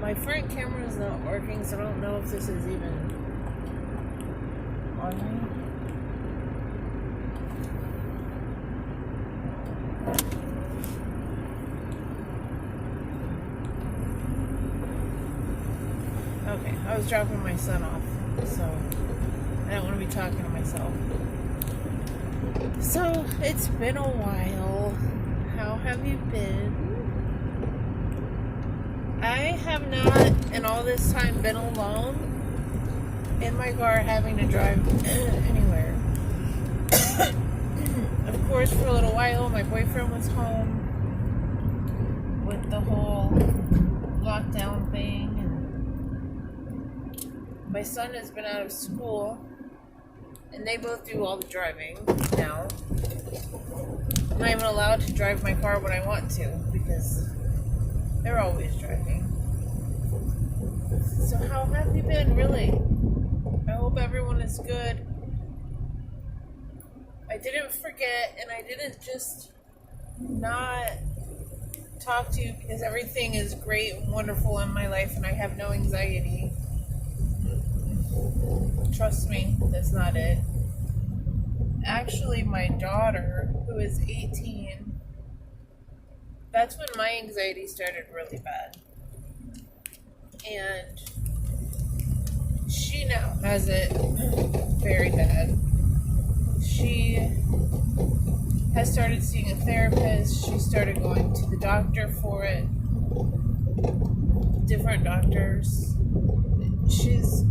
My front camera is not working, so I don't know if this is even on me. Okay, I was dropping my son off, so I don't want to be talking to myself. So, it's been a while. How have you been? I have not, in all this time, been alone in my car having to drive anywhere. Of course, for a little while, my boyfriend was home with the whole lockdown thing. And my son has been out of school, and they both do all the driving now. I'm not even allowed to drive my car when I want to because they're always driving. So how have you been, really? I hope everyone is good. I didn't forget, and I didn't just not talk to you because everything is great and wonderful in my life and I have no anxiety. Trust me, that's not it. Actually, my daughter, who is 18, that's when my anxiety started really bad. And she now has it very bad. She has started seeing a therapist. She started going to the doctor for it. Different doctors. She's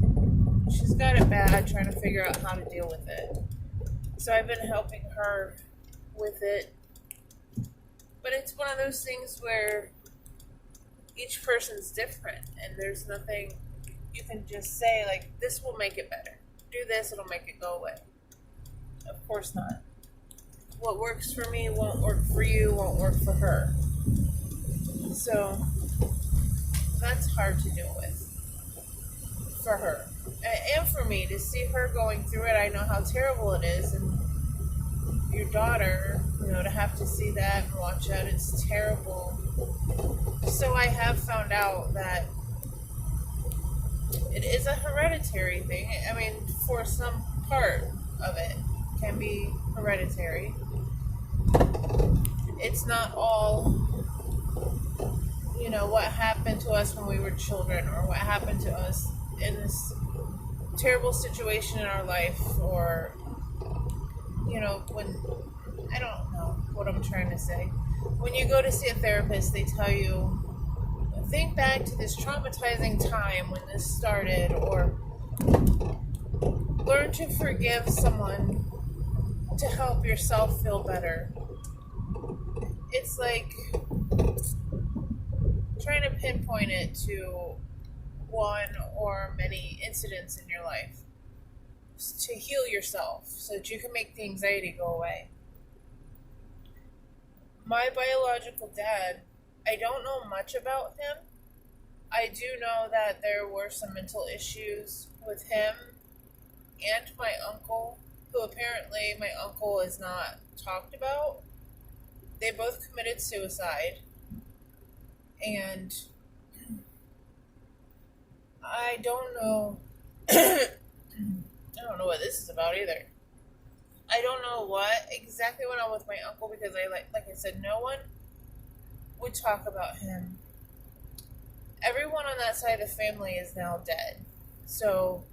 got it bad, trying to figure out how to deal with it. So I've been helping her with it. But it's one of those things where each person's different, and there's nothing you can just say, like, this will make it better. Do this, it'll make it go away. Of course not. What works for me won't work for you, won't work for her. So that's hard to deal with for her. And for me, to see her going through it, I know how terrible it is. And your daughter, to have to see that and watch that, it's terrible. So I have found out that it is a hereditary thing. I mean, for some part of it can be hereditary. It's not all, what happened to us when we were children or what happened to us in this terrible situation in our life, or, when, I don't know what I'm trying to say. When you go to see a therapist, they tell you, think back to this traumatizing time when this started, or learn to forgive someone to help yourself feel better. It's like trying to pinpoint it to one or many incidents in your life to heal yourself so that you can make the anxiety go away. My biological dad, I don't know much about him. I do know that there were some mental issues with him and my uncle, who apparently my uncle is not talked about. They both committed suicide. And I don't know. I don't know what this is about either. I don't know what exactly went on with my uncle because like I said, no one would talk about him. Everyone on that side of the family is now dead. So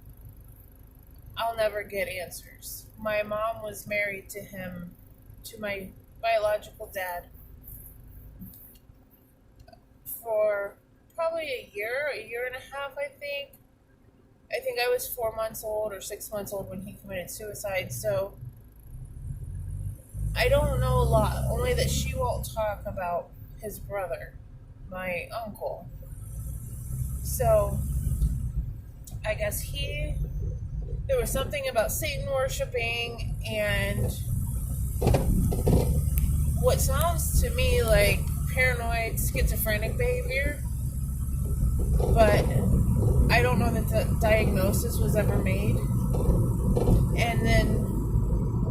I'll never get answers. My mom was married to him, to my biological dad, for probably a year and a half, I think. I think I was 4 months old or 6 months old when he committed suicide, so I don't know a lot, only that she won't talk about his brother, my uncle. So, I guess there was something about Satan worshiping and what sounds to me like paranoid, schizophrenic behavior, but I don't know that the diagnosis was ever made. And then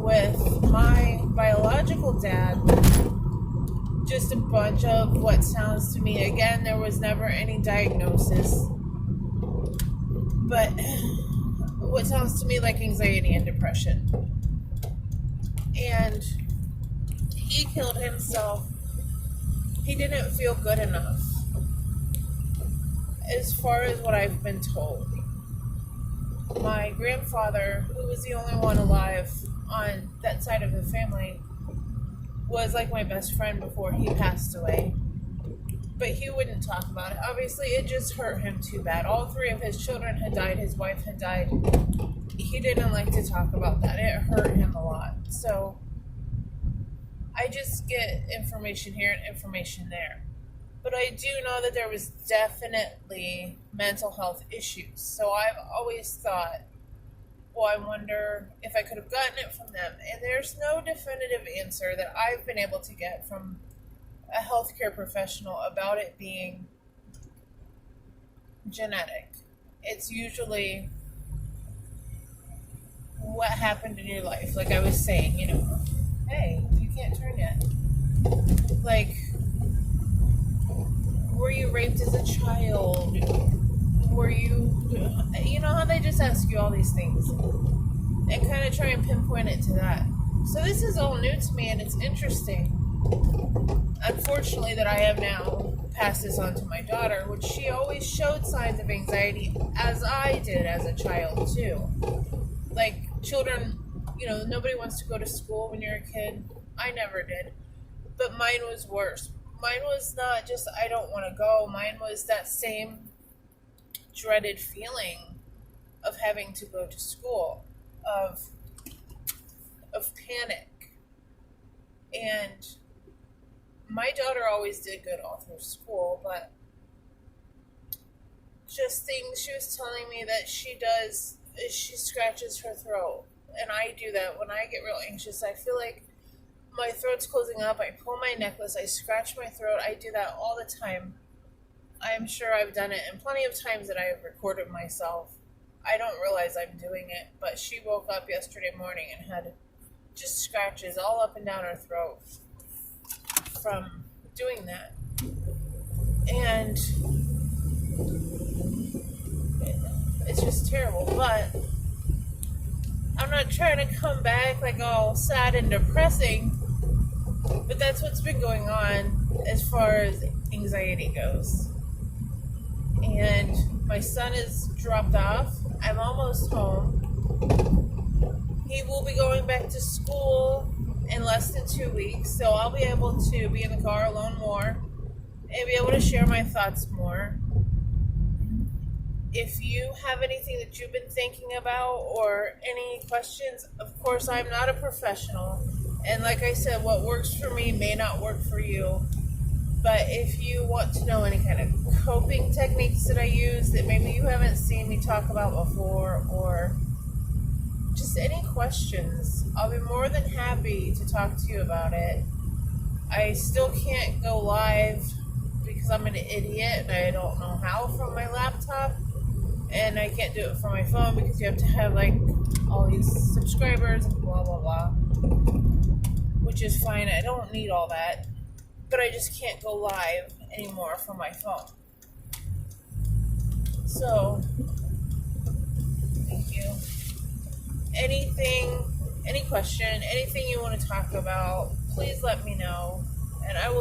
with my biological dad, just a bunch of what sounds to me, again, there was never any diagnosis, but what sounds to me like anxiety and depression. And he killed himself. He didn't feel good enough, as far as what I've been told. My grandfather, who was the only one alive on that side of the family, was like my best friend before he passed away. But he wouldn't talk about it. Obviously, it just hurt him too bad. All three of his children had died. His wife had died. He didn't like to talk about that. It hurt him a lot. So I just get information here and information there. But I do know that there was definitely mental health issues. So I've always thought, well, I wonder if I could have gotten it from them. And there's no definitive answer that I've been able to get from a healthcare professional about it being genetic. It's usually what happened in your life. Like I was saying, hey, you can't turn yet. Like, were you raped as a child? Were you know how they just ask you all these things and kind of try and pinpoint it to that. So this is all new to me, and it's interesting. Unfortunately, that I have now passed this on to my daughter, which she always showed signs of anxiety, as I did as a child too. Like children, nobody wants to go to school when you're a kid. I never did, but mine was worse. Mine was not just I don't want to go. Mine was that same dreaded feeling of having to go to school, of panic. And my daughter always did good all through school, but just things she was telling me that she does is she scratches her throat. And I do that when I get real anxious. I feel like my throat's closing up. I pull my necklace. I scratch my throat. I do that all the time. I'm sure I've done it, and plenty of times that I have recorded myself. I don't realize I'm doing it, but she woke up yesterday morning and had just scratches all up and down her throat from doing that. And it's just terrible, but I'm not trying to come back like all sad and depressing, but that's what's been going on as far as anxiety goes. And my son is dropped off. I'm almost home. He will be going back to school in less than 2 weeks, so I'll be able to be in the car alone more and be able to share my thoughts more. If you have anything that you've been thinking about or any questions, of course, I'm not a professional. And like I said, what works for me may not work for you. But if you want to know any kind of coping techniques that I use that maybe you haven't seen me talk about before, or just any questions, I'll be more than happy to talk to you about it. I still can't go live because I'm an idiot and I don't know how from my laptop. And I can't do it from my phone because you have to have like all these subscribers and blah, blah, blah. Which is fine. I don't need all that. But I just can't go live anymore from my phone. So, thank you. Any question, anything you want to talk about, please let me know. And I will